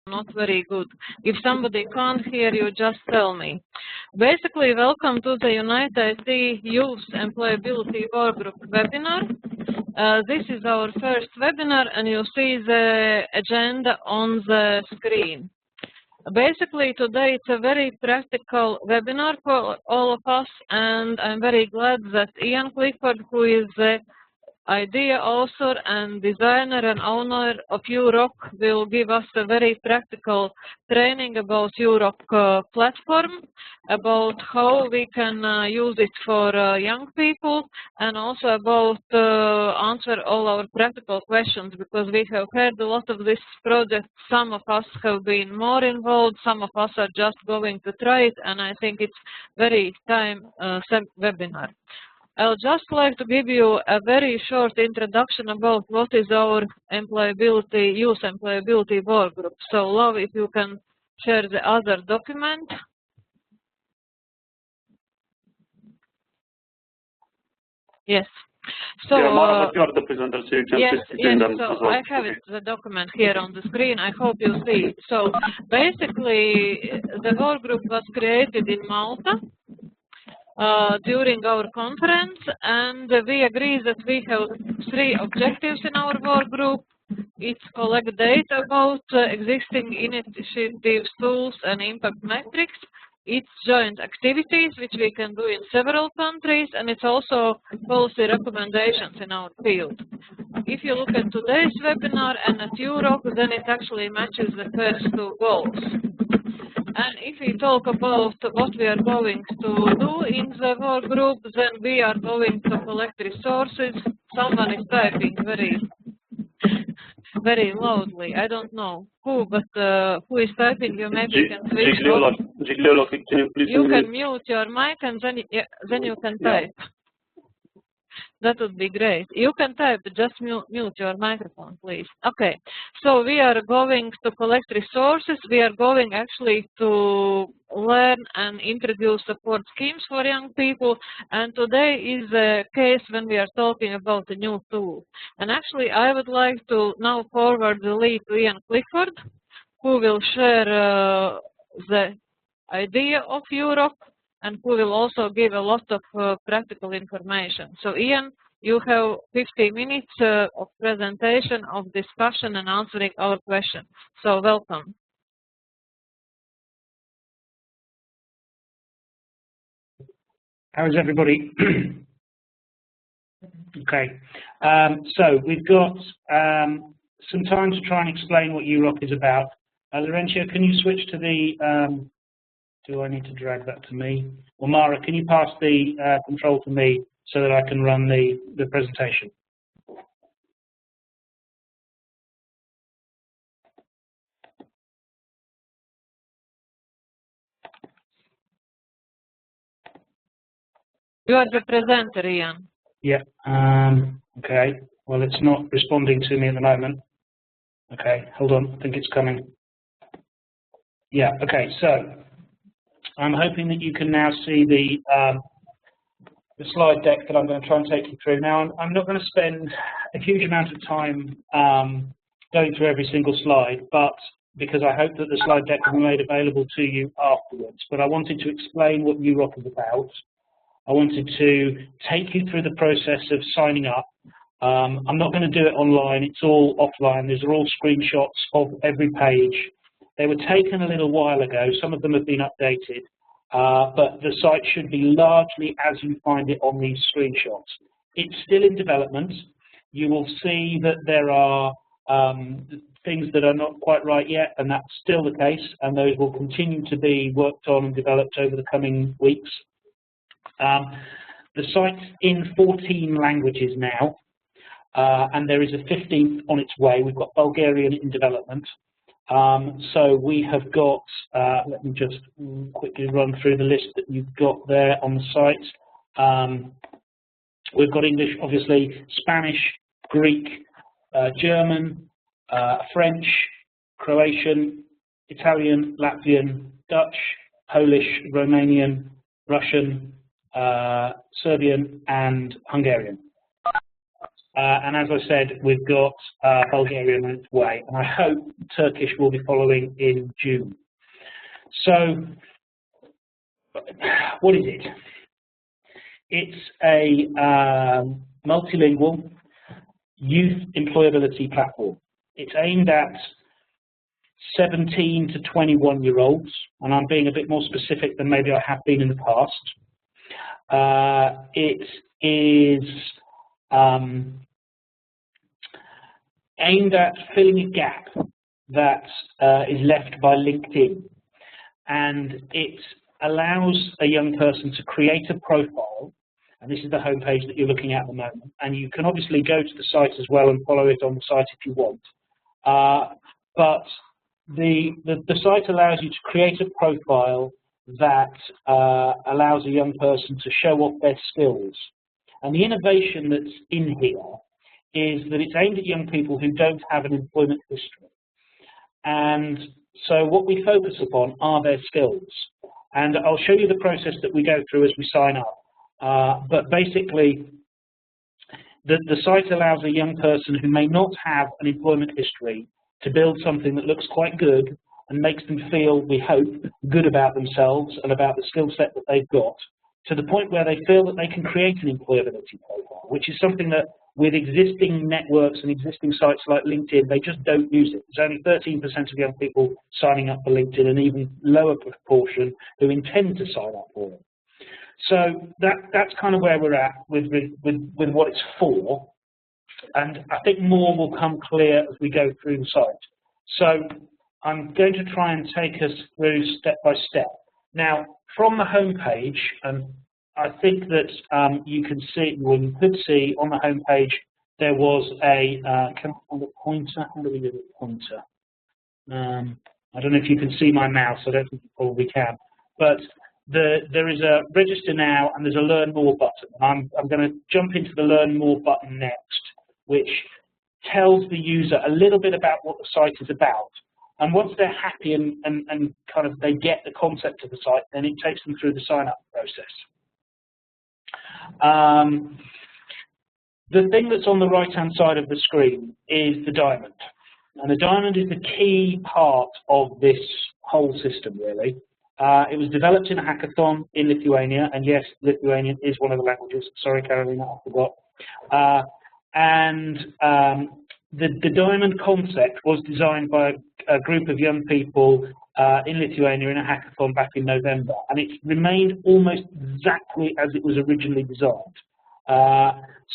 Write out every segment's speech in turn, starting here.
not very good. If somebody can't hear you, just tell me. Basically, welcome to the United Youth Employability Workgroup webinar. This is our first webinar, and you see the agenda on the screen. Basically, today it's a very practical webinar for all of us, and I'm very glad that Ian Clifford, who is the idea author and designer and owner of YouRock, will give us a very practical training about YouRock platform, about how we can use it for young people, and also about answer all our practical questions, because we have heard a lot of this project. Some of us have been more involved, some of us are just going to try it, and I think it's very time webinar. I'll just like to give you a very short introduction about what is our employability, youth employability workgroup. So, Love, if you can share the other document. Yes. So, you are the presenter, so you can yes, so I have it, the document here on the screen. I hope you see it. So, basically, the workgroup was created in Malta during our conference, and we agree that we have 3 objectives in our work group. It's collect data about existing initiatives, tools, and impact metrics. It's joint activities, which we can do in several countries, and it's also policy recommendations in our field. If you look at today's webinar and at YouRock, then it actually matches the first 2 goals. And if we talk about what we are going to do in the work group, then we are going to collect resources. Someone is typing very loudly. I don't know who, but who is typing? You maybe can switch off. You can mute your mic, and then you can type. That would be great. You can type, just mute your microphone, please. Okay, so we are going to collect resources. We are going actually to learn and introduce support schemes for young people. And today is a case when we are talking about a new tool. And actually, I would like to now forward the lead to Ian Clifford, who will share the idea of YouRock, and who will also give a lot of practical information. So, Ian, you have 50 minutes of presentation, of discussion, and answering our questions. So, welcome. How is everybody? Okay, so we've got some time to try and explain what YouRock is about. Laurentia, can you switch to the do I need to drag that to me? Well, Mara, can you pass the control to me so that I can run the presentation? You are the presenter, Ian. Yeah, okay. Well, it's not responding to me at the moment. Okay, hold on, I think it's coming. Yeah, okay, so I'm hoping that you can now see the slide deck that I'm going to try and take you through. Now, I'm not going to spend a huge amount of time going through every single slide, but because I hope that the slide deck will be made available to you afterwards. But I wanted to explain what YouRock is about. I wanted to take you through the process of signing up. I'm not going to do it online. It's all offline. These are all screenshots of every page. They were taken a little while ago. Some of them have been updated, but the site should be largely as you find it on these screenshots. It's still in development. You will see that there are things that are not quite right yet, and that's still the case, and those will continue to be worked on and developed over the coming weeks. The site's in 14 languages now, and there is a 15th on its way. We've got Bulgarian in development. So we have got, let me just quickly run through the list that you've got there on the site. We've got English, obviously, Spanish, Greek, German, French, Croatian, Italian, Latvian, Dutch, Polish, Romanian, Russian, Serbian, and Hungarian. and as I said, we've got Bulgarian on its way, and I hope Turkish will be following in June. So, what is it? It's a multilingual youth employability platform. It's aimed at 17 to 21-year-olds, and I'm being a bit more specific than maybe I have been in the past. It is aimed at filling a gap that is left by LinkedIn, and it allows a young person to create a profile, and this is the homepage that you're looking at the moment, and you can obviously go to the site as well and follow it on the site if you want. But the site allows you to create a profile that allows a young person to show off their skills. And the innovation that's in here is that it's aimed at young people who don't have an employment history. And so what we focus upon are their skills. And I'll show you the process that we go through as we sign up. But basically, the site allows a young person who may not have an employment history to build something that looks quite good and makes them feel, we hope, good about themselves and about the skill set that they've got, to the point where they feel that they can create an employability profile, which is something that with existing networks and existing sites like LinkedIn, they just don't use it. There's only 13% of young people signing up for LinkedIn, and even lower proportion who intend to sign up for it. So that's kind of where we're at with what it's for. And I think more will come clear as we go through the site. So I'm going to try and take us through step by step. Now, from the home page, and I think that you can see, well, you could see on the home page there was a, can I find a pointer? How do we do a pointer? I don't know if you can see my mouse, I don't think you probably can. But there is a register now and there's a learn more button. I'm going to jump into the learn more button next, which tells the user a little bit about what the site is about. And once they're happy and kind of they get the concept of the site, then it takes them through the sign-up process. The thing that's on the right-hand side of the screen is the diamond. And the diamond is the key part of this whole system, really. It was developed in a hackathon in Lithuania, and yes, Lithuanian is one of the languages. Sorry, Carolina, I forgot. The diamond concept was designed by a group of young people in Lithuania in a hackathon back in November, and it's remained almost exactly as it was originally designed.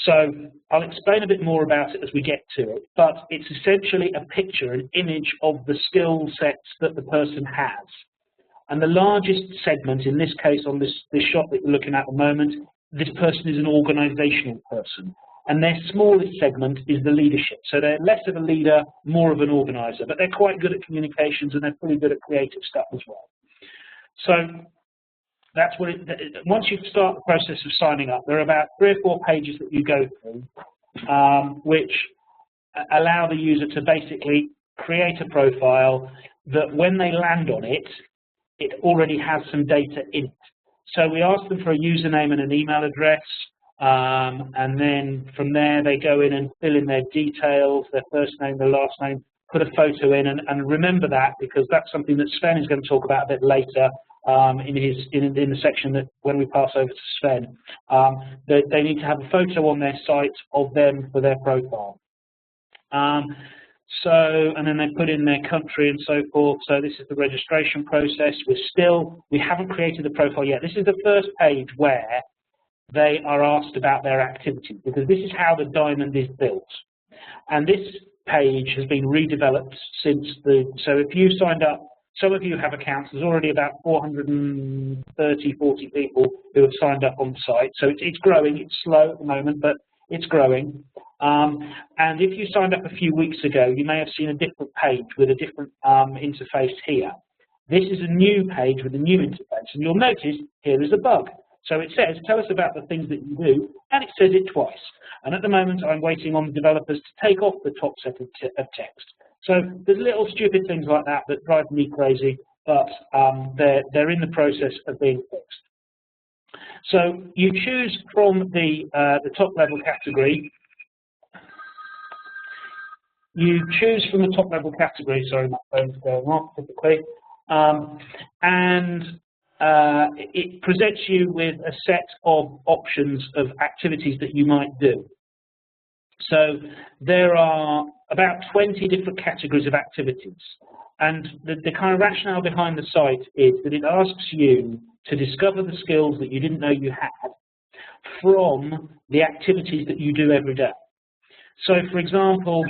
So I'll explain a bit more about it as we get to it, but it's essentially a picture, an image of the skill sets that the person has. And the largest segment, in this case on this shot that you're looking at the moment, this person is an organizational person. And their smallest segment is the leadership. So they're less of a leader, more of an organizer, but they're quite good at communications and they're pretty good at creative stuff as well. So that's what once you start the process of signing up, there are about 3 or 4 pages that you go through, which allow the user to basically create a profile that when they land on it, it already has some data in it. So we ask them for a username and an email address, and then from there they go in and fill in their details, their first name, their last name, put a photo in, and remember that because that's something that Sven is going to talk about a bit later in the section that when we pass over to Sven. They need to have a photo on their site of them for their profile. And then they put in their country and so forth. So this is the registration process. We haven't created the profile yet. This is the first page where they are asked about their activities, because this is how the diamond is built. And this page has been redeveloped since so if you signed up, some of you have accounts, there's already about 430, 40 people who have signed up on the site. So it's growing, it's slow at the moment, but it's growing. And if you signed up a few weeks ago, you may have seen a different page with a different interface here. This is a new page with a new interface, and you'll notice here is a bug. So it says, tell us about the things that you do, and it says it twice. And at the moment, I'm waiting on the developers to take off the top set of text. So there's little stupid things like that that drive me crazy, but they're in the process of being fixed. So you choose from the top level category you choose from the top level category, sorry, my phone's going off typically, and it presents you with a set of options of activities that you might do. So there are about 20 different categories of activities. And the kind of rationale behind the site is that it asks you to discover the skills that you didn't know you had from the activities that you do every day. So, for example,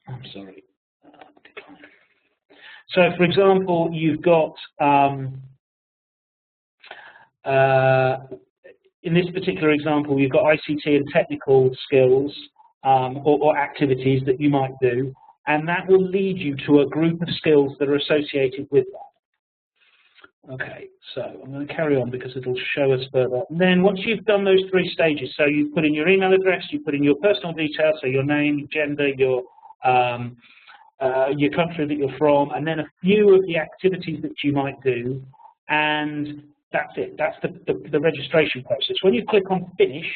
I'm sorry. So, for example, you've got, in this particular example, you've got ICT and technical skills or activities that you might do, and that will lead you to a group of skills that are associated with that. Okay, so I'm going to carry on because it'll show us further. And then once you've done those 3 stages, so you put in your email address, you put in your personal details, so your name, gender, your country that you're from, and then a few of the activities that you might do, and that's it. That's the registration process. When you click on Finish,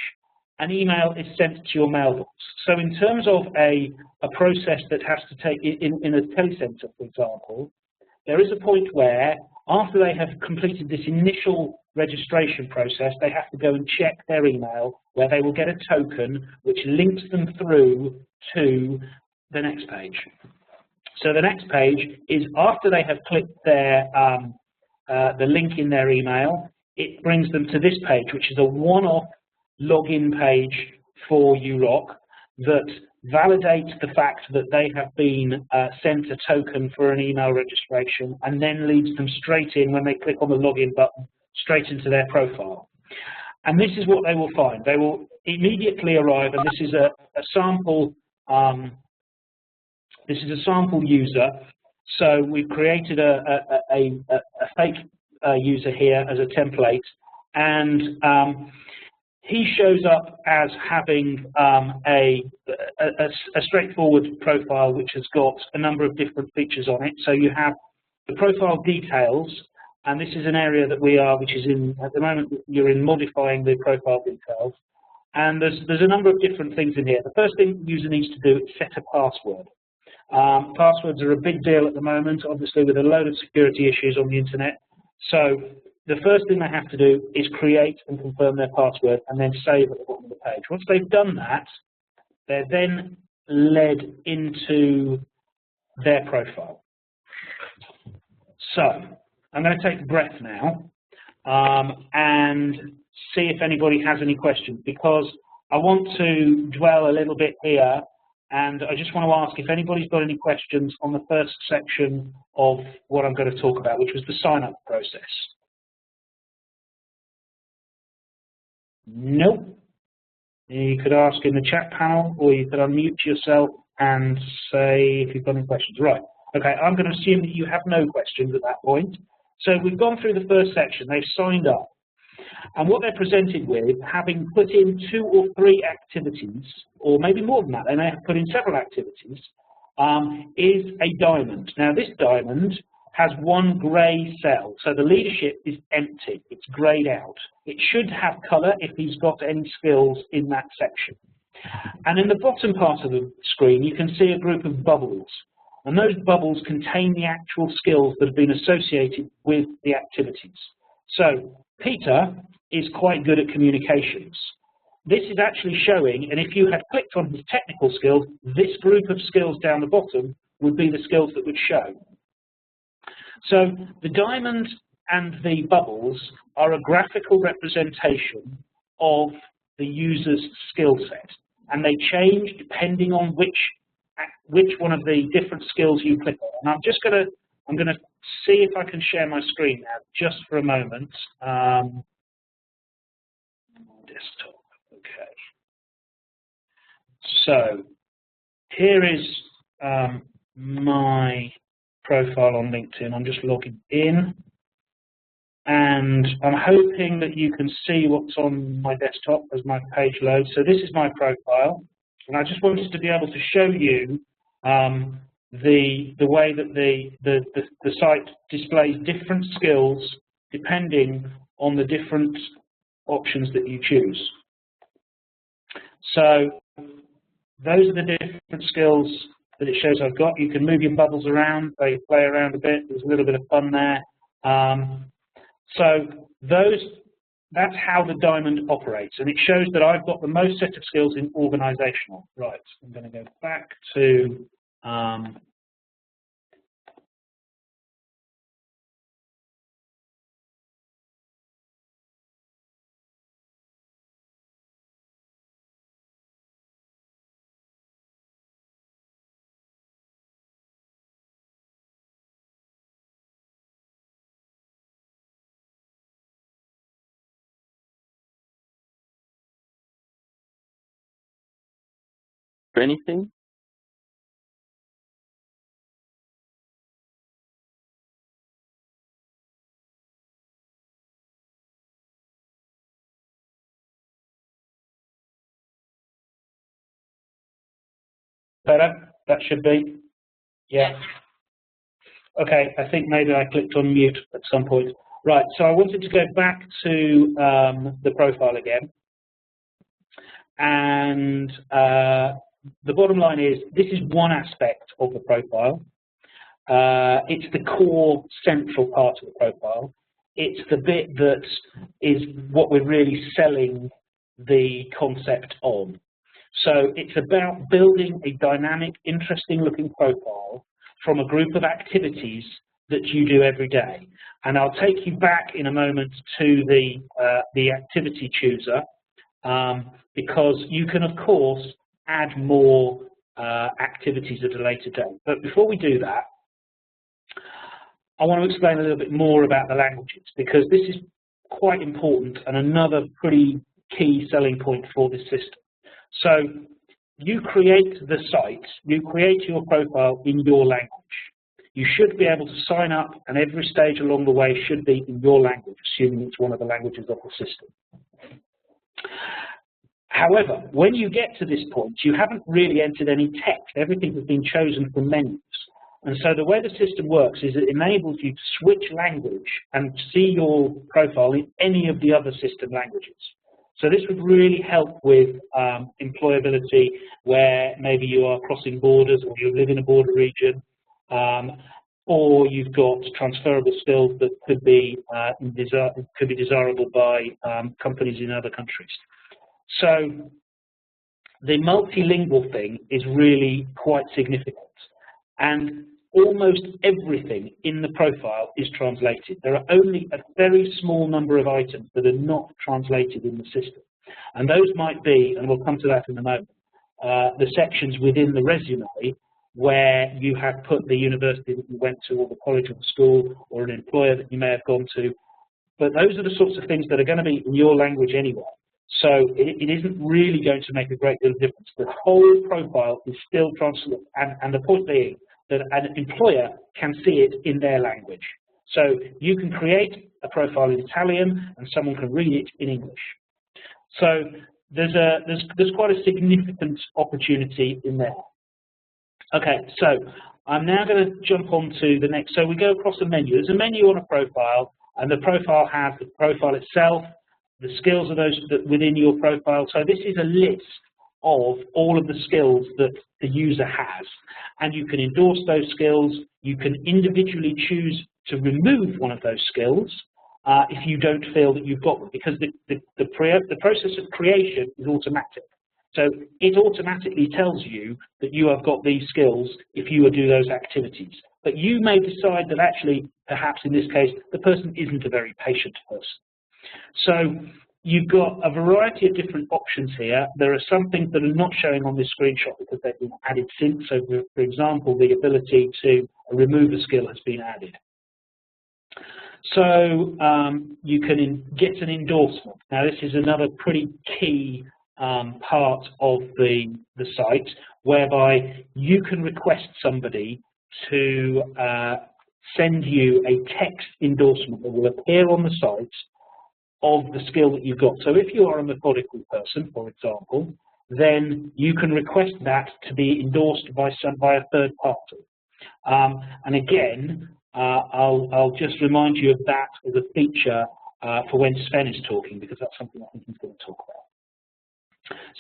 an email is sent to your mailbox. So in terms of a process that has to take, in a telecentre, for example, there is a point where, after they have completed this initial registration process, they have to go and check their email, where they will get a token which links them through to the next page. So the next page is after they have clicked their the link in their email, it brings them to this page, which is a one-off login page for YouRock that validates the fact that they have been sent a token for an email registration, and then leads them straight in, when they click on the login button, straight into their profile. And this is what they will find. They will immediately arrive, and this is a sample. This is a sample user. So we've created a fake user here as a template, and he shows up as having a straightforward profile which has got a number of different features on it. So you have the profile details, and this is an area that we are, which is in, at the moment, you're in modifying the profile details. And there's a number of different things in here. The first thing the user needs to do is set a password. Passwords are a big deal at the moment, obviously, with a load of security issues on the internet. So the first thing they have to do is create and confirm their password, and then save at the bottom of the page. Once they've done that, they're then led into their profile. So I'm going to take a breath now and see if anybody has any questions, because I want to dwell a little bit here. And I just want to ask if anybody's got any questions on the first section of what I'm going to talk about, which was the sign-up process. Nope. You could ask in the chat panel, or you could unmute yourself and say if you've got any questions. Right. Okay, I'm going to assume that you have no questions at that point. So we've gone through the first section. They've signed up. And what they're presented with, having put in 2 or 3 activities, or maybe more than that, they may have put in several activities, is a diamond. Now this diamond has one grey cell, so the leadership is empty, it's greyed out. It should have colour if he's got any skills in that section. And in the bottom part of the screen, you can see a group of bubbles. And those bubbles contain the actual skills that have been associated with the activities. So Peter is quite good at communications. This is actually showing, and if you had clicked on his technical skills, this group of skills down the bottom would be the skills that would show. So the diamond and the bubbles are a graphical representation of the user's skill set, and they change depending on which one of the different skills you click on. And I'm going to see if I can share my screen now, just for a moment. Desktop, okay. So here is my profile on LinkedIn. I'm just logging in, and I'm hoping that you can see what's on my desktop as my page loads. So this is my profile, and I just wanted to be able to show you the way that the site displays different skills depending on the different options that you choose. So those are the different skills that it shows I've got. You can move your bubbles around, they play around a bit, there's a little bit of fun there. So that's how the diamond operates, and it shows that I've got the most set of skills in organisational. Right, I'm going to go back to Anything? better. That should be, yeah. Okay, I think maybe I clicked on mute at some point. Right, so I wanted to go back to the profile again. And the bottom line is, this is one aspect of the profile. It's the core central part of the profile. It's the bit that is what we're really selling the concept on. So it's about building a dynamic, interesting looking profile from a group of activities that you do every day. And I'll take you back in a moment to the activity chooser, because you can, of course, add more activities at a later date. But before we do that, I want to explain a little bit more about the languages, because this is quite important and another pretty key selling point for this system. So you create the site, you create your profile in your language. You should be able to sign up, and every stage along the way should be in your language, assuming it's one of the languages of the system. However, when you get to this point, you haven't really entered any text. Everything has been chosen from menus. And so the way the system works is it enables you to switch language and see your profile in any of the other system languages. So this would really help with employability, where maybe you are crossing borders or you live in a border region, or you've got transferable skills that could be desirable by companies in other countries. So the multilingual thing is really quite significant, and almost everything in the profile is translated. There are only a very small number of items that are not translated in the system, and those might be, and we'll come to that in a moment, the sections within the resume where you have put the university that you went to, or the college or the school, or an employer that you may have gone to. But those are the sorts of things that are going to be in your language anyway. So it isn't really going to make a great deal of difference. The whole profile is still translated, and the point being that an employer can see it in their language. So you can create a profile in Italian, and someone can read it in English. So there's quite a significant opportunity in there. Okay, so I'm now going to jump on to the next. So we go across a menu. There's a menu on a profile, and the profile has the profile itself, the skills of those that within your profile. So this is a list of all of the skills that the user has, and you can endorse those skills. You can individually choose to remove one of those skills if you don't feel that you've got them, because the process of creation is automatic. So it automatically tells you that you have got these skills if you do those activities. But you may decide that actually, perhaps in this case, the person isn't a very patient person. So you've got a variety of different options here. There are some things that are not showing on this screenshot because they've been added since. So for example, the ability to remove a skill has been added. So you can get an endorsement. Now this is another pretty key part of the site, whereby you can request somebody to send you a text endorsement that will appear on the site of the skill that you've got. So if you are a methodical person, for example, then you can request that to be endorsed by a third party. And again, I'll just remind you of that as a feature for when Sven is talking, because that's something I think he's going to talk about.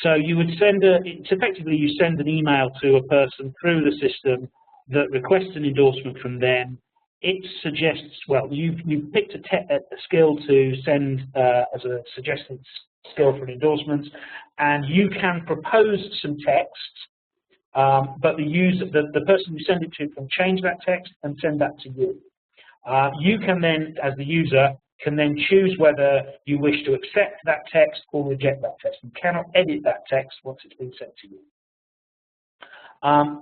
So you would send it's effectively you send an email to a person through the system that requests an endorsement from them. It suggests, well, you've picked a skill to send as a suggested skill for an endorsement, and you can propose some text, but the person you send it to can change that text and send that to you. You can then, as the user, can then choose whether you wish to accept that text or reject that text. You cannot edit that text once it's been sent to you.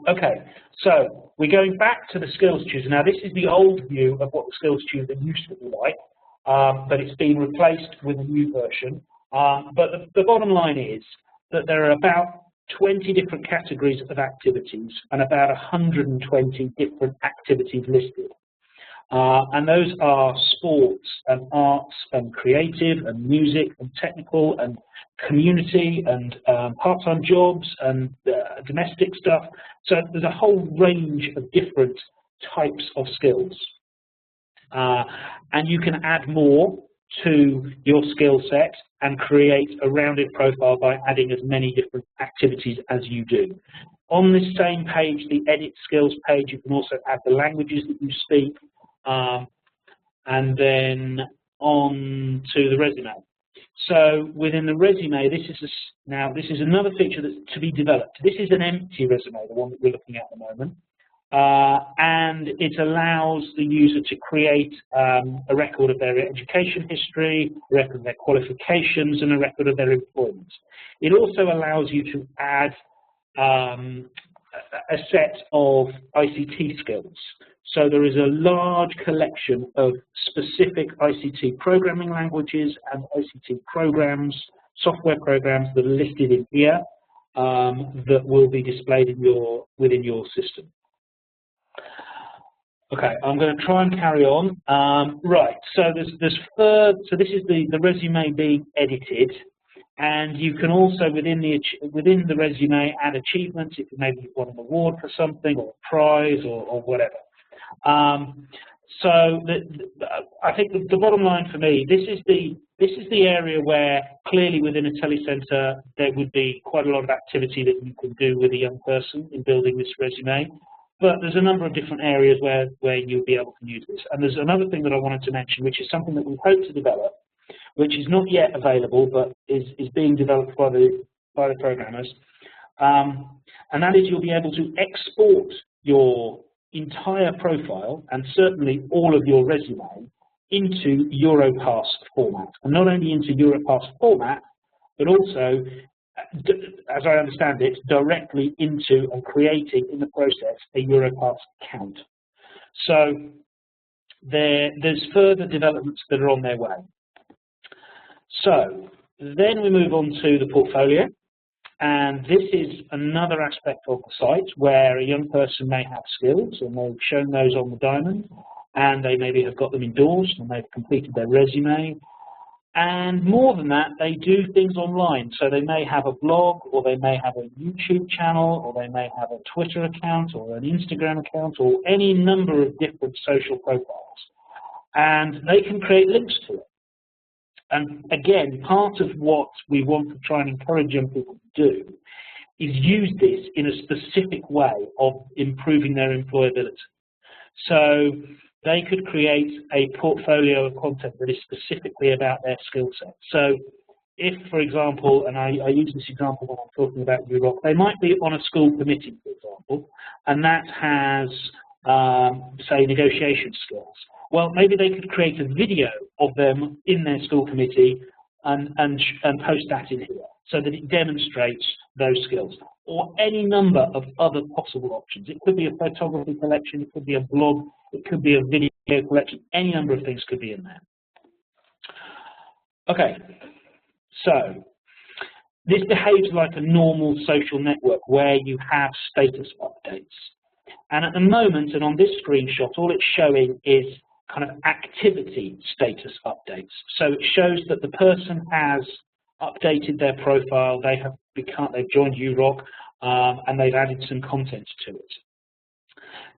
Okay, so we're going back to the skills chooser. Now, this is the old view of what the skills chooser used to be like, but it's been replaced with a new version. But the bottom line is that there are about 20 different categories of activities and about 120 different activities listed. And those are sports and arts and creative and music and technical and community and part-time jobs and domestic stuff. So there's a whole range of different types of skills. And you can add more to your skill set and create a rounded profile by adding as many different activities as you do. On this same page, the edit skills page, you can also add the languages that you speak, and then on to the resume. So within the resume, this is another feature that's to be developed. This is an empty resume, the one that we're looking at the moment, and it allows the user to create a record of their education history, a record of their qualifications, and a record of their employment. It also allows you to add a set of ICT skills. So there is a large collection of specific ICT programming languages and ICT programs, software programs that are listed in here that will be displayed within your system. Okay, I'm going to try and carry on. Right, so this is the resume being edited, and you can also within the resume add achievements. If maybe you've won an award for something, or a prize, or whatever. So I think the bottom line for me, this is the area where clearly within a telecentre there would be quite a lot of activity that you can do with a young person in building this resume. But there's a number of different areas where you'll be able to use this. And there's another thing that I wanted to mention, which is something that we hope to develop, which is not yet available, but is being developed by the programmers. And that is you'll be able to export your entire profile and certainly all of your resume into YouRock format. And not only into YouRock format, but also, as I understand it, directly into and creating in the process a YouRock account. So there's further developments that are on their way. So then we move on to the portfolio, and this is another aspect of the site where a young person may have skills, and they've shown those on the diamond, and they maybe have got them endorsed, and they've completed their resume. And more than that, they do things online. So they may have a blog, or they may have a YouTube channel, or they may have a Twitter account, or an Instagram account, or any number of different social profiles. And they can create links to it. And again, part of what we want to try and encourage young people to do is use this in a specific way of improving their employability. So they could create a portfolio of content that is specifically about their skill set. So if, for example, and I use this example when I'm talking about YouRock, they might be on a school committee, for example, and that has, say, negotiation skills. Well, maybe they could create a video of them in their school committee and post that in here so that it demonstrates those skills, or any number of other possible options. It could be a photography collection, it could be a blog, it could be a video collection, any number of things could be in there. Okay, so this behaves like a normal social network where you have status updates. And at the moment, and on this screenshot, all it's showing is kind of activity status updates. So it shows that the person has updated their profile, they've joined YouRock, and they've added some content to it.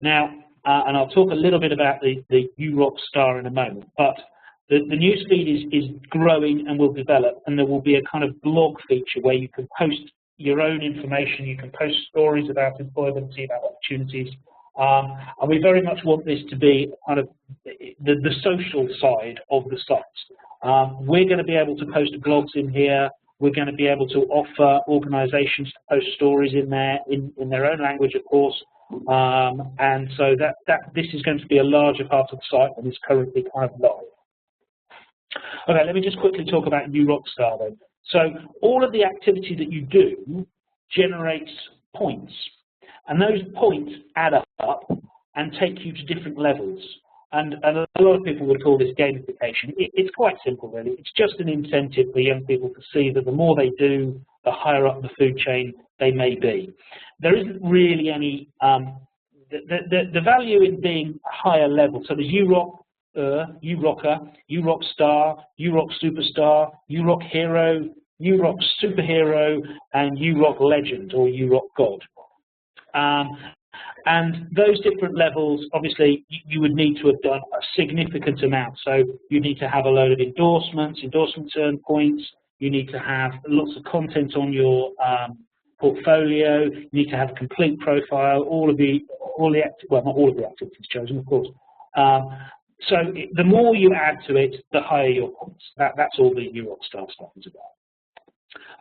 Now, and I'll talk a little bit about the YouRock star in a moment, but The newsfeed is growing and will develop, and there will be a kind of blog feature where you can post your own information, you can post stories about employability, about opportunities, and we very much want this to be kind of the social side of the site. We're going to be able to post blogs in here. We're going to be able to offer organisations to post stories in there in their own language, of course. And so this is going to be a larger part of the site than is currently kind of live. Okay, let me just quickly talk about YouRock Star then. So all of the activity that you do generates points, and those points add up and take you to different levels. And a lot of people would call this gamification. It's quite simple, really. It's just an incentive for young people to see that the more they do, the higher up the food chain they may be. There isn't really any the value in being higher level. So there's YouRock, YouRocker, YouRock Star, YouRock Superstar, YouRock Hero, YouRock Superhero, and YouRock Legend or YouRock God. And those different levels, obviously, you would need to have done a significant amount. So you need to have a load of endorsements. Endorsements earn points. You need to have lots of content on your portfolio. You need to have a complete profile. Well, not all of the activities chosen, of course. So the more you add to it, the higher your points. That's all the YouRock Star stuff is about.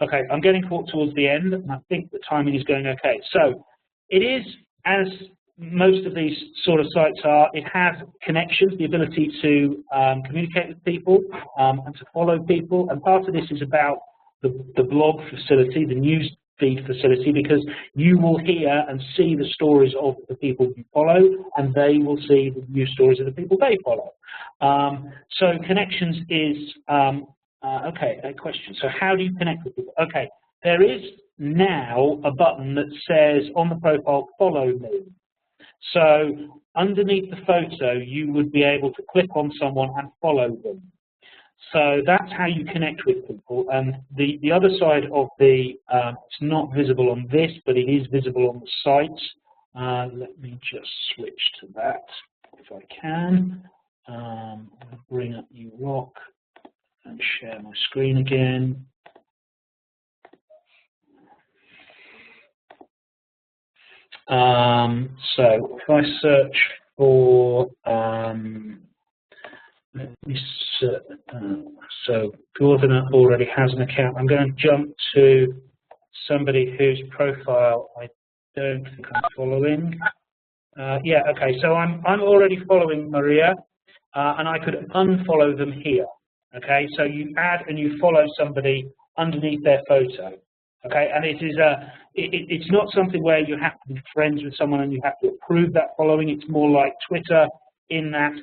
Okay, I'm getting towards the end, and I think the timing is going okay. So it is, as most of these sort of sites are, it has connections, the ability to communicate with people and to follow people. And part of this is about the blog facility, the news feed facility, because you will hear and see the stories of the people you follow, and they will see the news stories of the people they follow. So connections is, okay, a question. So how do you connect with people? Okay, there is now a button that says on the profile, follow me. So underneath the photo, you would be able to click on someone and follow them. So that's how you connect with people. And the other side of the, it's not visible on this, but it is visible on the site. Let me just switch to that if I can. I'll bring up YouRock and share my screen again. So if I search for, let me search, so Gordon already has an account. I'm going to jump to somebody whose profile I don't think I'm following. Yeah, okay, so I'm already following Maria, and I could unfollow them here. Okay, so you add and you follow somebody underneath their photo. Okay, and it is it's not something where you have to be friends with someone and you have to approve that following. It's more like Twitter in that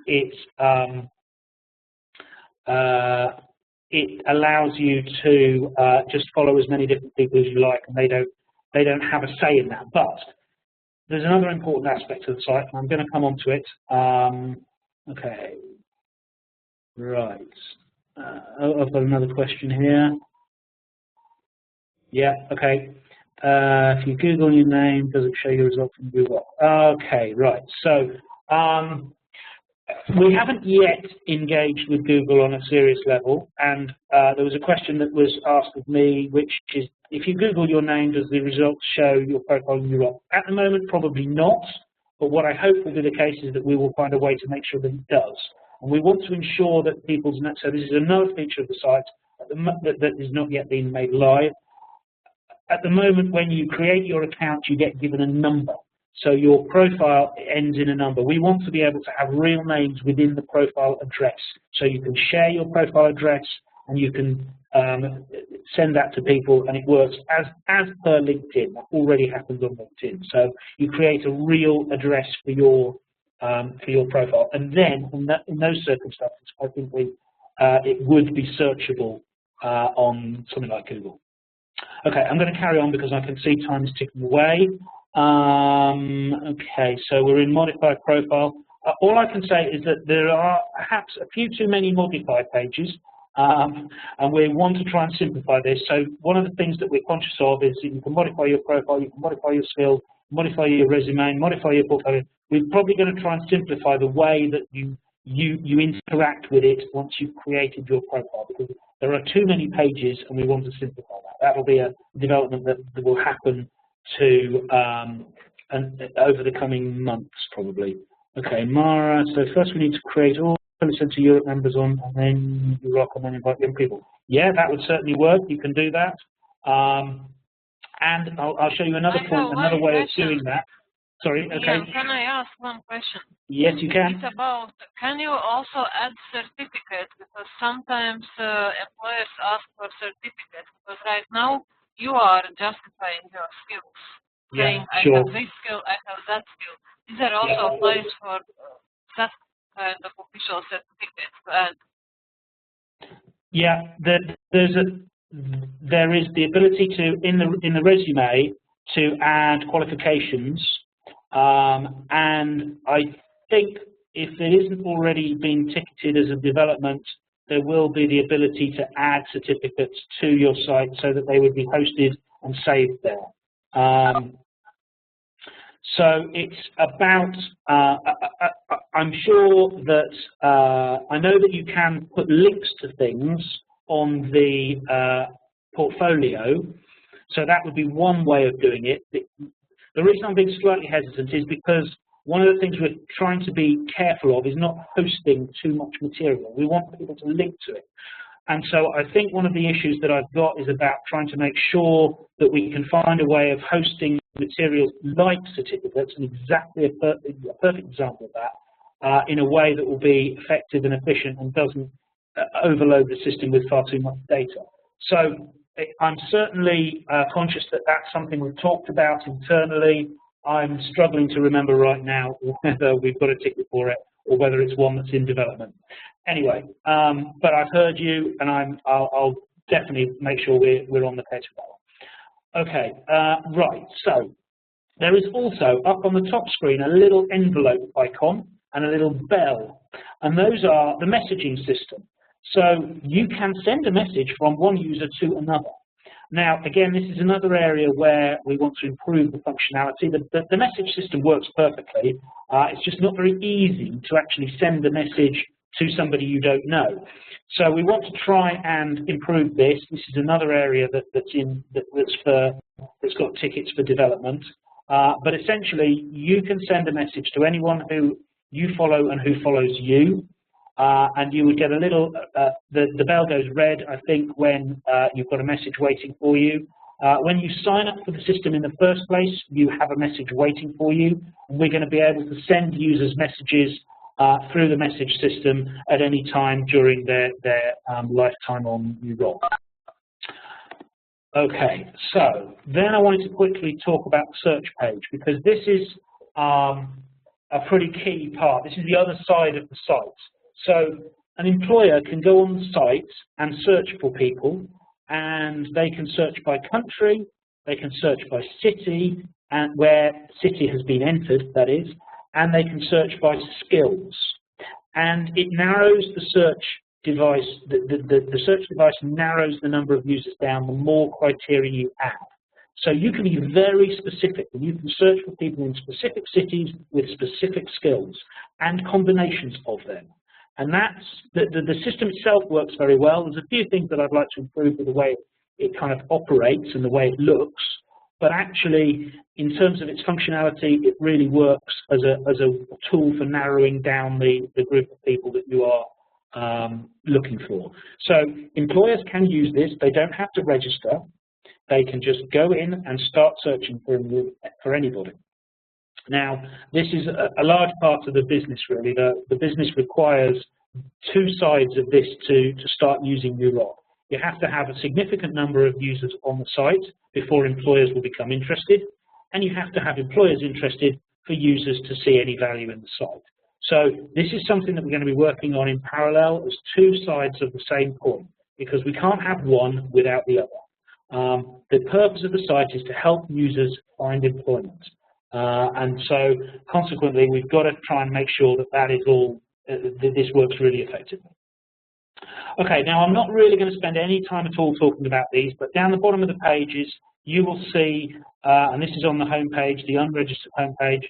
it allows you to just follow as many different people as you like, and they don't have a say in that. But there's another important aspect of the site, and I'm going to come on to it. Okay, right. I've got another question here. Yeah, okay. If you Google your name, does it show your results from Google? Okay, right. So we haven't yet engaged with Google on a serious level, and there was a question that was asked of me, which is, if you Google your name, does the results show your profile in YouRock? At the moment, probably not, but what I hope will be the case is that we will find a way to make sure that it does. And we want to ensure that people's, so this is another feature of the site that is not yet being made live. At the moment, when you create your account, you get given a number. So your profile ends in a number. We want to be able to have real names within the profile address. So you can share your profile address and you can send that to people, and it works as per LinkedIn. That already happens on LinkedIn. So you create a real address for your profile. And then in those circumstances, I think it would be searchable on something like Google. Okay, I'm going to carry on because I can see time is ticking away. Okay, so we're in modified profile. All I can say is that there are perhaps a few too many modified pages, and we want to try and simplify this. So one of the things that we're conscious of is that you can modify your profile, you can modify your skill, modify your resume, modify your portfolio. We're probably going to try and simplify the way that you you interact with it once you've created your profile, because there are too many pages and we want to simplify that. That'll be a development that will happen to over the coming months probably. Okay, Mara, so first we need to create all center Europe members on, and then YouRock, and then invite young people. Yeah, that would certainly work. You can do that. And I'll show you another point, another way of doing that. Sorry, okay. Ian, can I ask one question? Yes, you can. It's about, can you also add certificates? Because sometimes employers ask for certificates, because right now you are justifying your skills, saying I have this skill, I have that skill. Is there also a place for that kind of official certificates to add? Yeah, there is the ability to in the resume to add qualifications, and I think if it isn't already been ticketed as a development, there will be the ability to add certificates to your site so that they would be hosted and saved there. So it's about, I'm sure that, I know that you can put links to things on the portfolio, so that would be one way of doing it. The reason I'm being slightly hesitant is because one of the things we're trying to be careful of is not hosting too much material. We want people to link to it. And so I think one of the issues that I've got is about trying to make sure that we can find a way of hosting materials like certificates, and exactly a perfect example of that, in a way that will be effective and efficient and doesn't overload the system with far too much data. So I'm certainly conscious that that's something we've talked about internally. I'm struggling to remember right now whether we've got a ticket for it or whether it's one that's in development. Anyway, but I've heard you, and I'll definitely make sure we're on the page for that one. Okay, right, so there is also up on the top screen a little envelope icon and a little bell, and those are the messaging system. So you can send a message from one user to another. Now, again, this is another area where we want to improve the functionality. The message system works perfectly. It's just not very easy to actually send a message to somebody you don't know. So we want to try and improve this. This is another area that's got tickets for development. But essentially, you can send a message to anyone who you follow and who follows you. And you would get a little, the bell goes red, I think, when you've got a message waiting for you. When you sign up for the system in the first place, you have a message waiting for you. And we're going to be able to send users messages through the message system at any time during their lifetime on YouRock. Okay, so then I wanted to quickly talk about the search page, because this is a pretty key part. This is the other side of the site. So an employer can go on the site and search for people, and they can search by country, they can search by city, and where city has been entered, that is, and they can search by skills. And it narrows the search device, the search device narrows the number of users down the more criteria you add. So you can be very specific, and you can search for people in specific cities with specific skills and combinations of them. And that's, the system itself works very well. There's a few things that I'd like to improve with the way it kind of operates and the way it looks. But actually, in terms of its functionality, it really works as a tool for narrowing down the group of people that you are looking for. So employers can use this. They don't have to register. They can just go in and start searching for anybody. Now, this is a large part of the business, really. The business requires two sides of this to start using YouRock. You have to have a significant number of users on the site before employers will become interested, and you have to have employers interested for users to see any value in the site. So this is something that we're going to be working on in parallel as two sides of the same coin, because we can't have one without the other. The purpose of the site is to help users find employment. And so, consequently, we've got to try and make sure that that is all, that this works really effectively. Okay, now I'm not really going to spend any time at all talking about these, but down the bottom of the pages, you will see, and this is on the home page, the unregistered home page,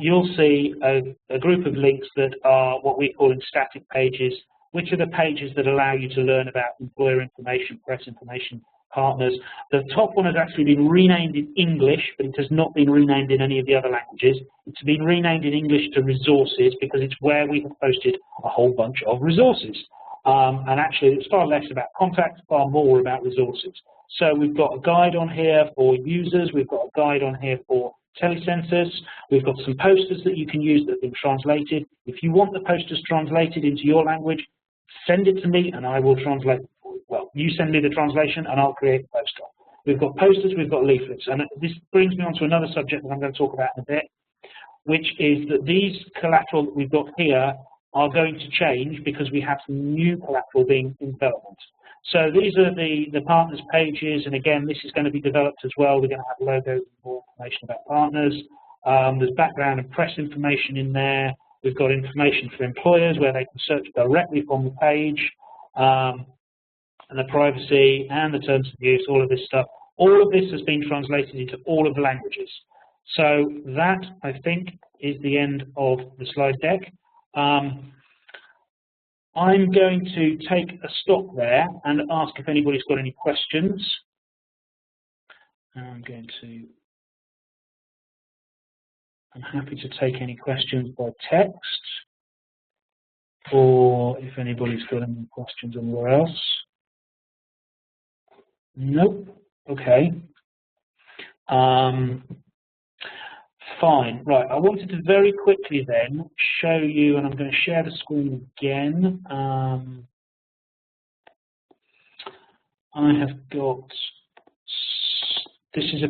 you'll see a group of links that are what we call static pages, which are the pages that allow you to learn about employer information, press information, partners. The top one has actually been renamed in English, but it has not been renamed in any of the other languages. It's been renamed in English to resources because it's where we have posted a whole bunch of resources. And actually, it's far less about contacts, far more about resources. So we've got a guide on here for users. We've got a guide on here for telecentres. We've got some posters that you can use that have been translated. If you want the posters translated into your language, send it to me and I will translate it for you. Well, you send me the translation and I'll create a poster. We've got posters, we've got leaflets. And this brings me on to another subject that I'm going to talk about in a bit, which is that these collateral that we've got here are going to change because we have some new collateral being in development. So these are the partners pages, and again, this is going to be developed as well. We're going to have logos and more information about partners. There's background and press information in there. We've got information for employers where they can search directly from the page, and the privacy and the terms of use, all of this stuff. All of this has been translated into all of the languages. So that, I think, is the end of the slide deck. I'm going to take a stop there and ask if anybody's got any questions. I'm happy to take any questions by text, or if anybody's got any questions anywhere else. Nope. Okay. Fine. Right. I wanted to very quickly then show you, and I'm going to share the screen again. I have got, this is a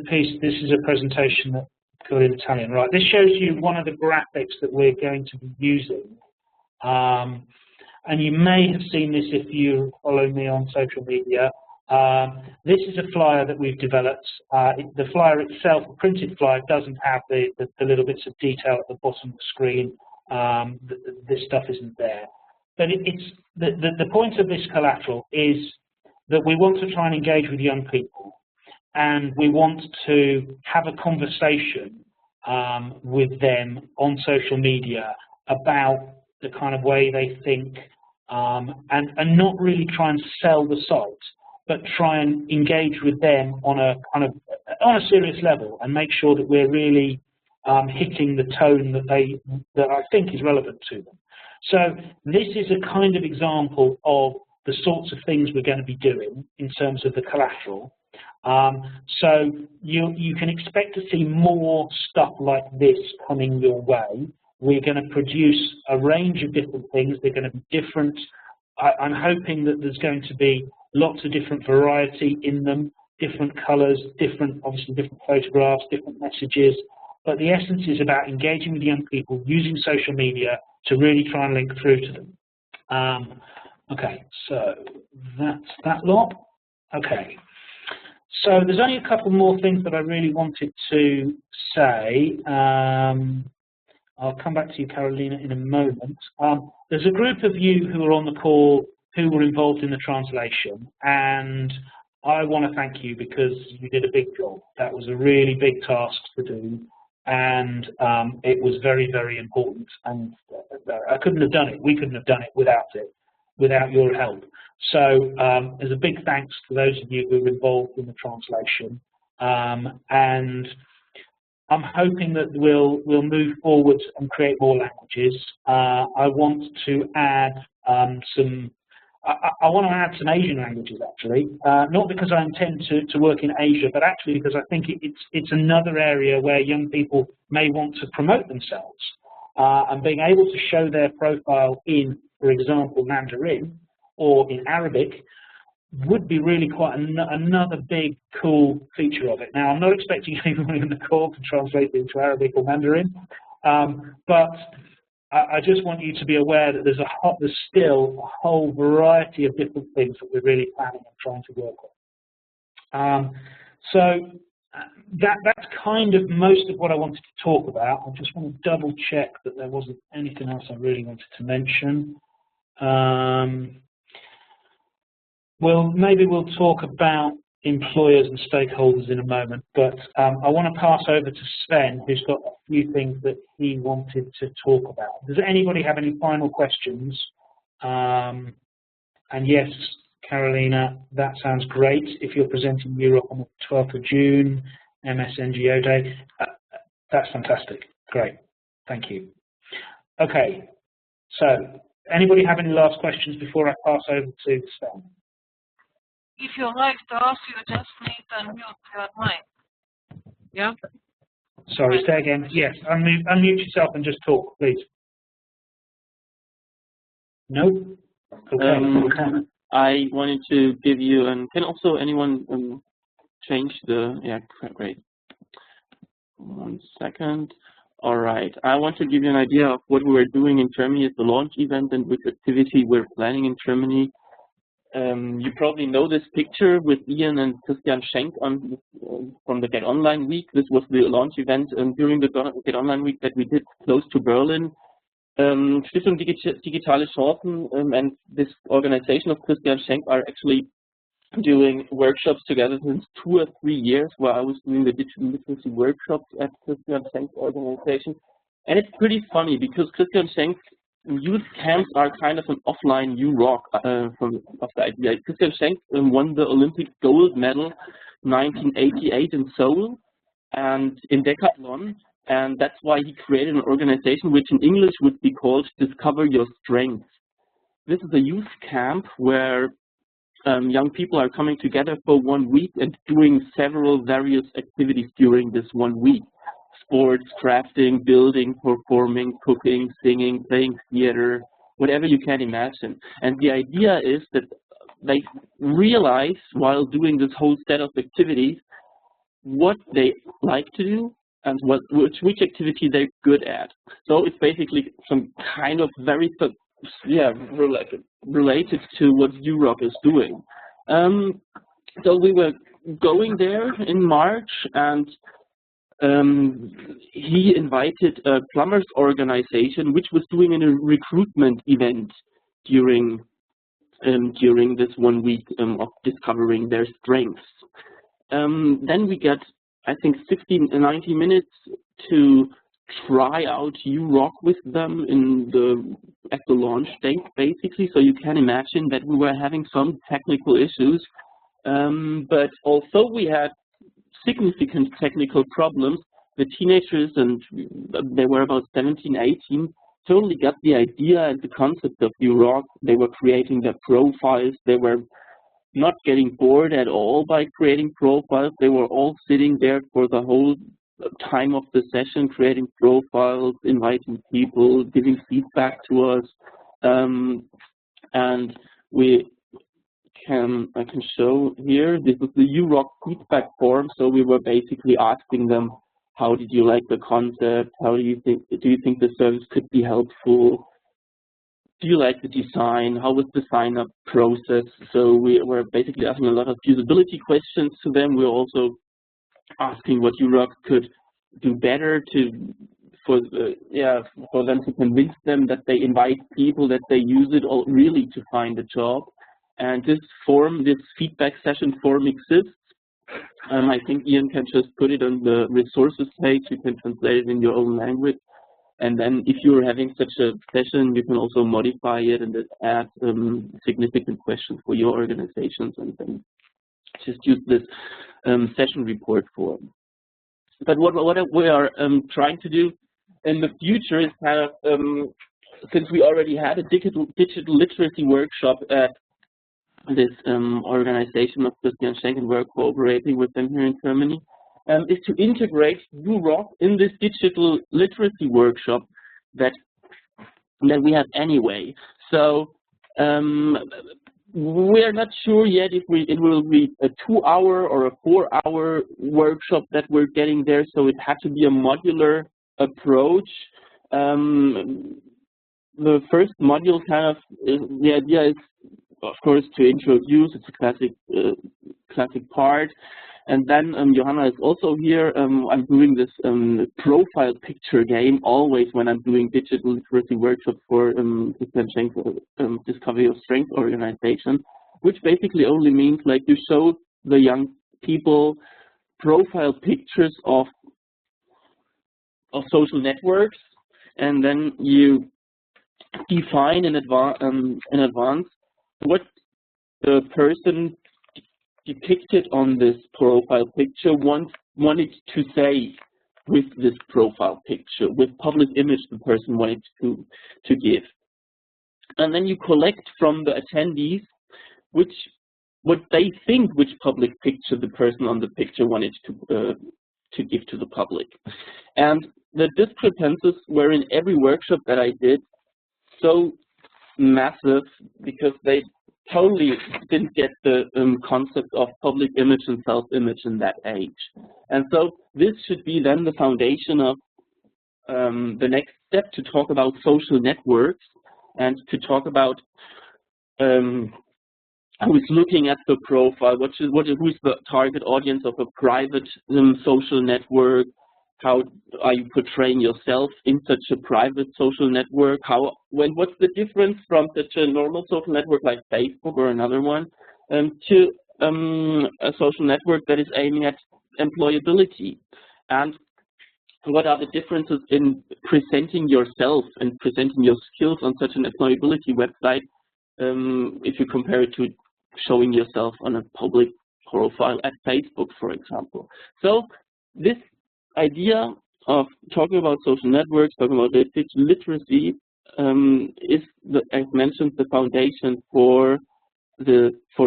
presentation that got in Italian. Right. This shows you one of the graphics that we're going to be using. And you may have seen this if you follow me on social media. This is a flyer that we've developed. The flyer itself, the printed flyer, doesn't have the little bits of detail at the bottom of the screen. This stuff isn't there. But the point of this collateral is that we want to try and engage with young people, and we want to have a conversation with them on social media about the kind of way they think, and not really try and sell the site, but try and engage with them on a serious level and make sure that we're really hitting the tone that I think is relevant to them. So this is a kind of example of the sorts of things we're going to be doing in terms of the collateral. So you can expect to see more stuff like this coming your way. We're going to produce a range of different things. They're going to be different. I'm hoping that there's going to be lots of different variety in them, different colours, obviously different photographs, different messages. But the essence is about engaging with young people, using social media to really try and link through to them. Okay, so that's that lot. Okay, so there's only a couple more things that I really wanted to say. I'll come back to you, Carolina, in a moment. There's a group of you who are on the call who were involved in the translation, and I want to thank you because you did a big job. That was a really big task to do, and it was very, very important, and I couldn't have done it. We couldn't have done it without your help. So there's a big thanks to those of you who were involved in the translation, and I'm hoping that we'll move forward and create more languages. I want to add some Asian languages, actually, not because I intend to work in Asia, but actually because I think it's another area where young people may want to promote themselves, and being able to show their profile in, for example, Mandarin or in Arabic would be really quite another big, cool feature of it. Now, I'm not expecting anyone on the call to translate it into Arabic or Mandarin, but I just want you to be aware that there's still a whole variety of different things that we're really planning and trying to work on. So that's kind of most of what I wanted to talk about. I just want to double check that there wasn't anything else I really wanted to mention. Well, maybe we'll talk about employers and stakeholders in a moment, but I want to pass over to Sven, who's got a few things that he wanted to talk about. Does anybody have any final questions? And yes, Carolina, that sounds great. If you're presenting YouRock on the 12th of June, MSNGO Day, that's fantastic. Great. Thank you. Okay. So, anybody have any last questions before I pass over to Sven? If you like to ask, you just need to unmute your mic. Yeah? Sorry, say again. Yes, unmute yourself and just talk, please. No? Okay. I wanted to give you, can also anyone change the, yeah, great. 1 second. All right, I want to give you an idea of what we were doing in Germany at the launch event and which activity we're planning in Germany. You probably know this picture with Ian and Christian Schenk on, from the Get Online Week. This was the launch event during the Get Online Week that we did close to Berlin. Stiftung Digitale Chancen and this organization of Christian Schenk are actually doing workshops together since 2 or 3 years, where I was doing the digital literacy workshops at Christian Schenk's organization. And it's pretty funny because Christian Schenk's youth camps are kind of an offline YouRock of the idea. Christian Schenk won the Olympic gold medal 1988 in Seoul and in decathlon, and that's why he created an organization which in English would be called Discover Your Strengths. This is a youth camp where young people are coming together for 1 week and doing several various activities during this 1 week. Sports, crafting, building, performing, cooking, singing, playing theater, whatever you can imagine. And the idea is that they realize while doing this whole set of activities what they like to do and which activity they're good at. So it's basically some kind of very, related to what YouRock is doing. So we were going there in March, and he invited a plumbers organization which was doing a recruitment event during this 1 week of discovering their strengths. Then we got, I think, 90 minutes to try out YouRock with them at the launch date, basically. So you can imagine that we were having some technical issues, but although we had significant technical problems, the teenagers, and they were about 17, 18, totally got the idea and the concept of YouRock. They were creating their profiles. They were not getting bored at all by creating profiles. They were all sitting there for the whole time of the session, creating profiles, inviting people, giving feedback to us, and I can show here, this is the YouRock feedback form. So we were basically asking them, how did you like the concept? How do you think the service could be helpful? Do you like the design? How was the sign-up process? So we were basically asking a lot of usability questions to them. We were also asking what YouRock could do better for them to convince them that they invite people, that they use it all really to find a job. And this feedback session form exists. I think Ian can just put it on the resources page. You can translate it in your own language. And then if you're having such a session, you can also modify it and add significant questions for your organizations, and then just use this session report form. But what we are trying to do in the future is kind of, since we already had a digital literacy workshop at this organization of Christian Schenk, and we're cooperating with them here in Germany, is to integrate YouRock in this digital literacy workshop that we have anyway. So we're not sure yet if it will be a 2-hour or a 4-hour workshop that we're getting there. So it had to be a modular approach. The first module the idea is, of course, to introduce. It's a classic part. And then Johanna is also here. I'm doing this profile picture game always when I'm doing digital literacy workshops for Christian Schenk Discover Your Strength organization, which basically only means like you show the young people profile pictures of social networks, and then you define in advance what the person depicted on this profile picture wanted to say with this profile picture, with public image the person wanted to give. And then you collect from the attendees what they think which public picture the person on the picture wanted to give to the public. And the discrepancies were in every workshop that I did so massive because they totally didn't get the concept of public image and self-image in that age. And so this should be then the foundation of the next step, to talk about social networks and to talk about who is looking at the profile, who is the target audience of a private social network, how are you portraying yourself in such a private social network, what's the difference from such a normal social network like Facebook or another one to a social network that is aiming at employability, and what are the differences in presenting yourself and presenting your skills on such an employability website if you compare it to showing yourself on a public profile at Facebook, for example. So this idea of talking about social networks, talking about digital literacy, is, as mentioned, the foundation for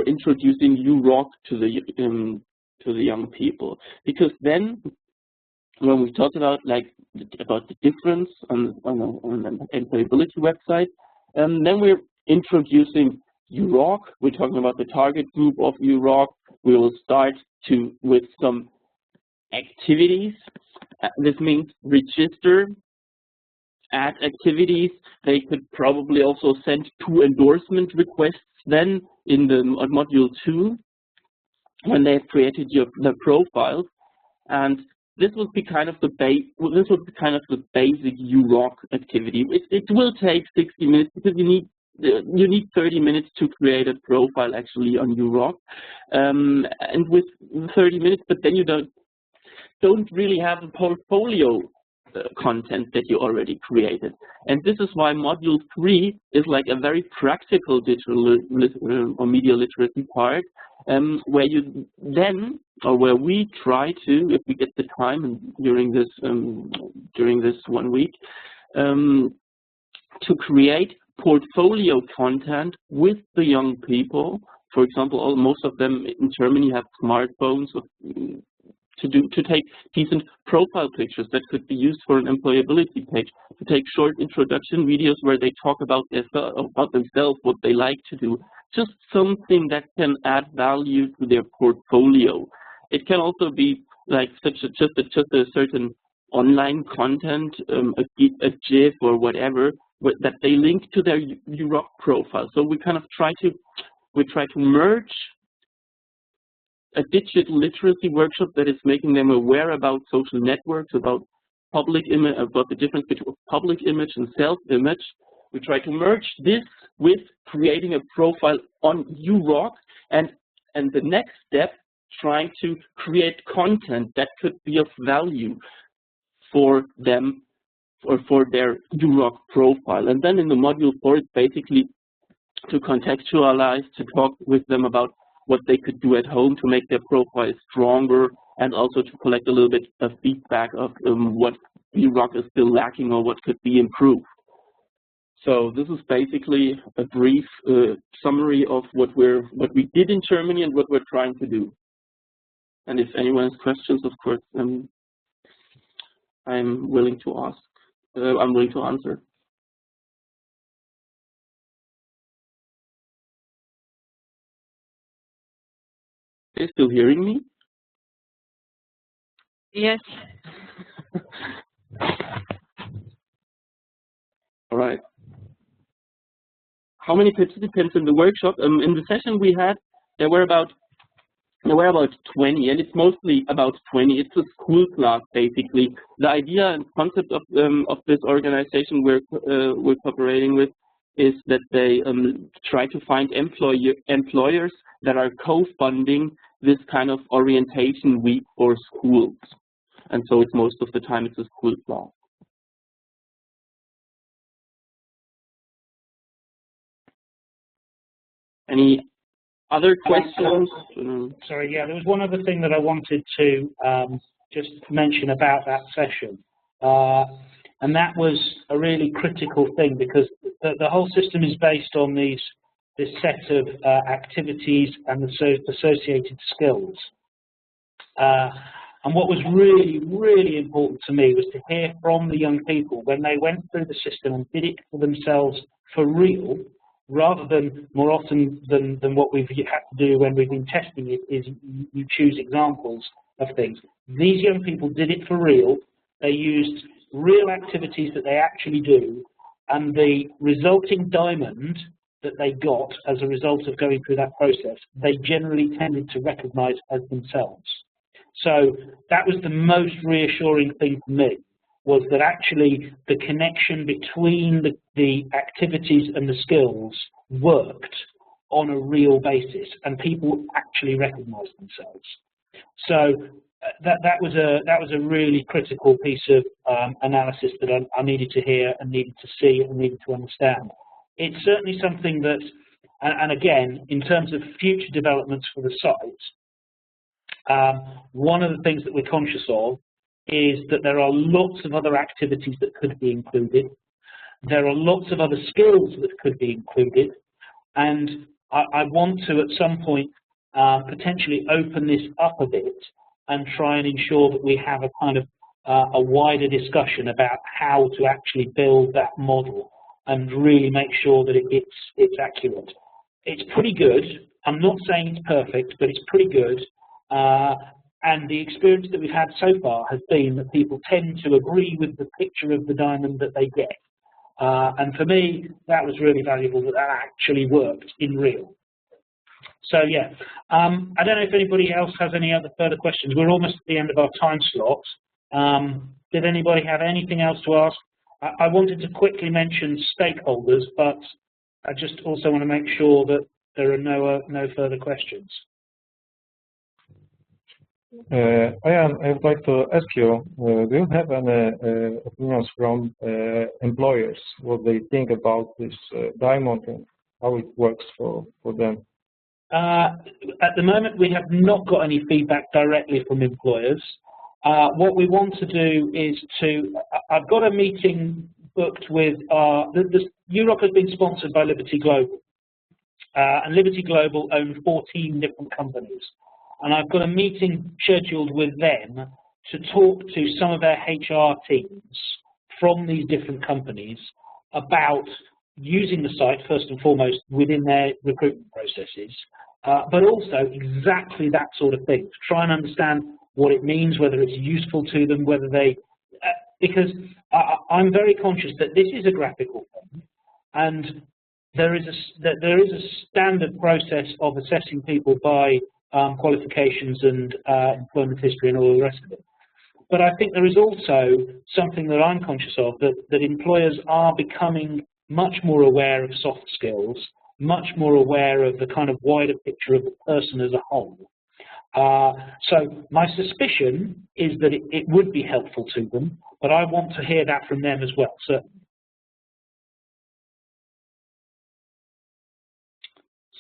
introducing YouRock to the young people. Because then, when we talk about the difference on an employability website, then we're introducing YouRock. We're talking about the target group of YouRock. We will start with some activities. This means register, add activities. They could probably also send 2 endorsement requests then in the module 2 when they've created their profiles. And this will be kind of the basic YouRock activity. It will take 60 minutes because you need 30 minutes to create a profile actually on YouRock, and with 30 minutes, but then you don't really have a portfolio content that you already created. And this is why module 3 is like a very practical digital or media literacy part, where we try to, if we get the time and during this 1 week, to create portfolio content with the young people. For example, most of them in Germany have smartphones to take decent profile pictures that could be used for an employability page, to take short introduction videos where they talk about themselves, what they like to do, just something that can add value to their portfolio. It can also be like just a certain online content, a GIF or whatever, that they link to their YouRock profile. So we kind of try to merge a digital literacy workshop that is making them aware about social networks, about public image, about the difference between public image and self-image. We try to merge this with creating a profile on YouRock, and the next step, trying to create content that could be of value for them or for their YouRock profile. And then in the module 4, it's basically to contextualize, to talk with them about what they could do at home to make their profile stronger, and also to collect a little bit of feedback of what YouRock is still lacking or what could be improved. So this is basically a brief summary of what we did in Germany and what we're trying to do. And if anyone has questions, of course, I'm willing to ask. I'm willing to answer. Are you still hearing me? Yes. All right. How many participants in the workshop? In the session we had, there were about 20, and it's mostly about 20. It's a school class, basically. The idea and concept of this organization we're cooperating with is that they try to find employers that are co-funding this kind of orientation week for schools. And so it's most of the time it's a school class. Any other questions? Sorry, yeah, there was one other thing that I wanted to just mention about that session. And that was a really critical thing, because the whole system is based on this set of activities and the associated skills. And what was really, really important to me was to hear from the young people when they went through the system and did it for themselves for real, rather than more often than what we've had to do when we've been testing it, is you choose examples of things. These young people did it for real. They used real activities that they actually do, and the resulting diamond that they got as a result of going through that process, they generally tended to recognize as themselves. So that was the most reassuring thing for me, was that actually the connection between the activities and the skills worked on a real basis, and people actually recognized themselves. So that was a really critical piece of analysis that I needed to hear and needed to see and needed to understand. It's certainly something that, and again, in terms of future developments for the site, one of the things that we're conscious of is that there are lots of other activities that could be included. There are lots of other skills that could be included, and I want to, at some point, potentially open this up a bit and try and ensure that we have a kind of a wider discussion about how to actually build that model and really make sure that it's accurate. It's pretty good. I'm not saying it's perfect, but it's pretty good. And the experience that we've had so far has been that people tend to agree with the picture of the diamond that they get. And for me, that was really valuable, that actually worked in real. So yeah, I don't know if anybody else has any other further questions. We're almost at the end of our time slot. Did anybody have anything else to ask? I wanted to quickly mention stakeholders, but I just also want to make sure that there are no further questions. Ian, I would like to ask you, do you have any opinions from employers, what they think about this diamond and how it works for them? At the moment, we have not got any feedback directly from employers. What we want to do is I've got a meeting booked with, the YouRock has been sponsored by Liberty Global. And Liberty Global own 14 different companies. And I've got a meeting scheduled with them to talk to some of their HR teams from these different companies about using the site, first and foremost, within their recruitment processes, but also exactly that sort of thing, to try and understand what it means, whether it's useful to them, whether they, because I'm very conscious that this is a graphical thing, and there is a standard process of assessing people by qualifications and employment history and all the rest of it. But I think there is also something that I'm conscious of, that employers are becoming much more aware of soft skills, much more aware of the kind of wider picture of the person as a whole. So my suspicion is that it would be helpful to them, but I want to hear that from them as well, certainly.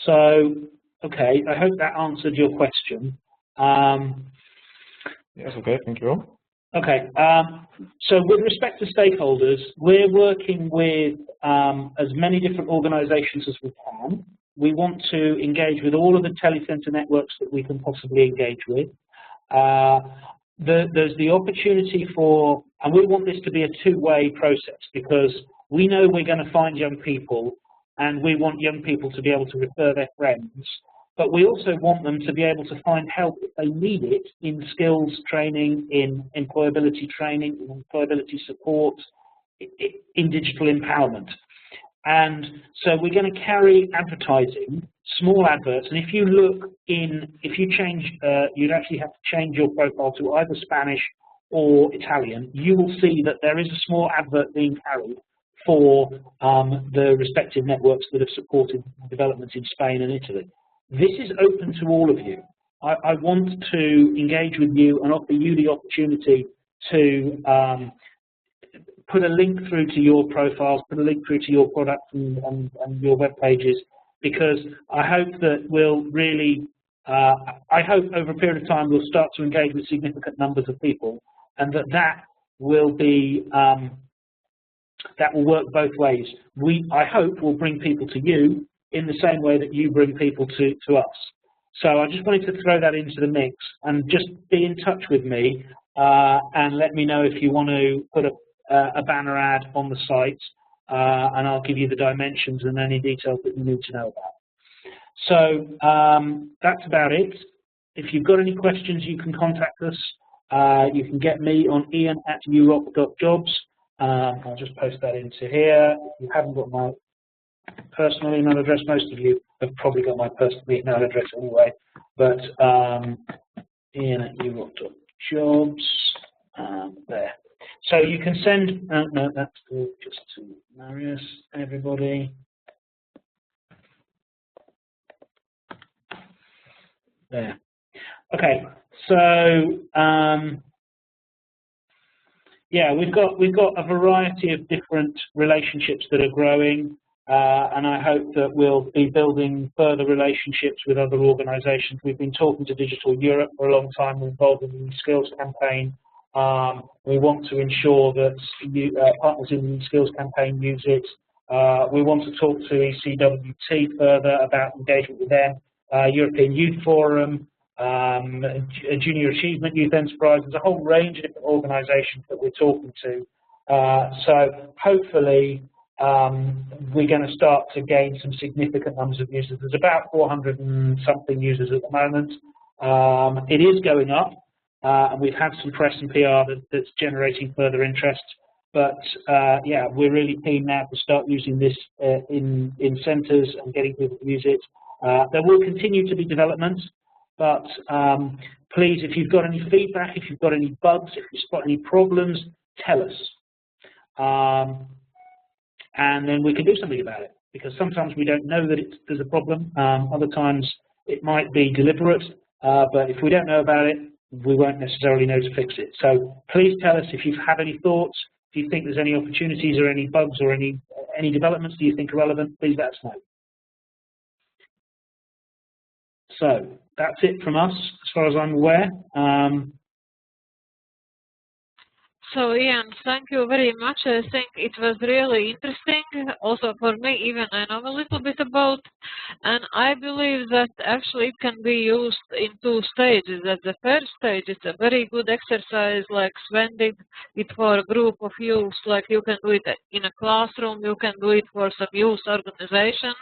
So, okay, I hope that answered your question. Yes, okay, thank you. Okay, so with respect to stakeholders, we're working with as many different organisations as we can. We want to engage with all of the telecentre networks that we can possibly engage with. There's the opportunity for, and we want this to be a two-way process, because we know we're going to find young people, and we want young people to be able to refer their friends, but we also want them to be able to find help if they need it in skills training, in employability training, in employability support, in digital empowerment. And so we're going to carry advertising, small adverts, and if you look in, if you change, you'd actually have to change your profile to either Spanish or Italian, you will see that there is a small advert being carried for the respective networks that have supported development in Spain and Italy. This is open to all of you. I want to engage with you and offer you the opportunity to put a link through to your profiles, put a link through to your products and your web pages, because I hope that we'll really, I hope over a period of time we'll start to engage with significant numbers of people, and that will be, that will work both ways. I hope will bring people to you in the same way that you bring people to us. So I just wanted to throw that into the mix, and just be in touch with me and let me know if you want to put a banner ad on the site, and I'll give you the dimensions and any details that you need to know about. So that's about it. If you've got any questions, you can contact us. You can get me on ian@yourock.jobs. I'll just post that into here. If you haven't got my personal email address, most of you have probably got my personal email address anyway, but ian@yourock.jobs, there. So you can send, no, that's just to Marius, everybody. There. Okay, so yeah, we've got a variety of different relationships that are growing, and I hope that we'll be building further relationships with other organisations. We've been talking to Digital Europe for a long time. We're involved in the skills campaign. We want to ensure that partners in the skills campaign use it. We want to talk to ECWT further about engagement with them, European Youth Forum, Junior Achievement Youth Enterprise. There's a whole range of different organisations that we're talking to. So hopefully we're going to start to gain some significant numbers of users. There's about 400 and something users at the moment. It is going up. And we've had some press and PR that's generating further interest, but yeah, we're really keen now to start using this in centres and getting people to use it. There will continue to be developments, but please, if you've got any feedback, if you've got any bugs, if you've got any problems, tell us, and then we can do something about it. Because sometimes we don't know that there's a problem. Other times it might be deliberate, but if we don't know about it, we won't necessarily know to fix it. So please tell us if you have any thoughts, if you think there's any opportunities or any bugs or any developments that you think are relevant, please let us know. So that's it from us, as far as I'm aware. So Ian, thank you very much. I think it was really interesting, also for me, even I know a little bit about, and I believe that actually it can be used in two stages. At the first stage, it's a very good exercise, like spending it for a group of youth, like you can do it in a classroom, you can do it for some youth organization,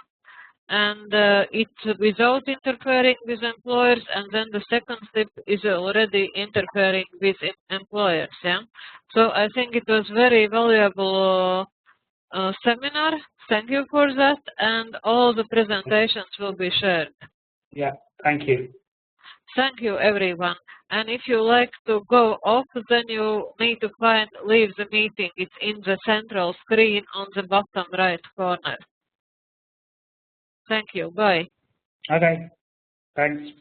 and it's without interfering with employers, and then the second step is already interfering with employers. Yeah. So I think it was very valuable seminar. Thank you for that, and all the presentations will be shared. Yeah, thank you. Thank you, everyone. And if you like to go off, then you need to leave the meeting. It's in the central screen on the bottom right corner. Thank you. Bye. Okay. Thanks.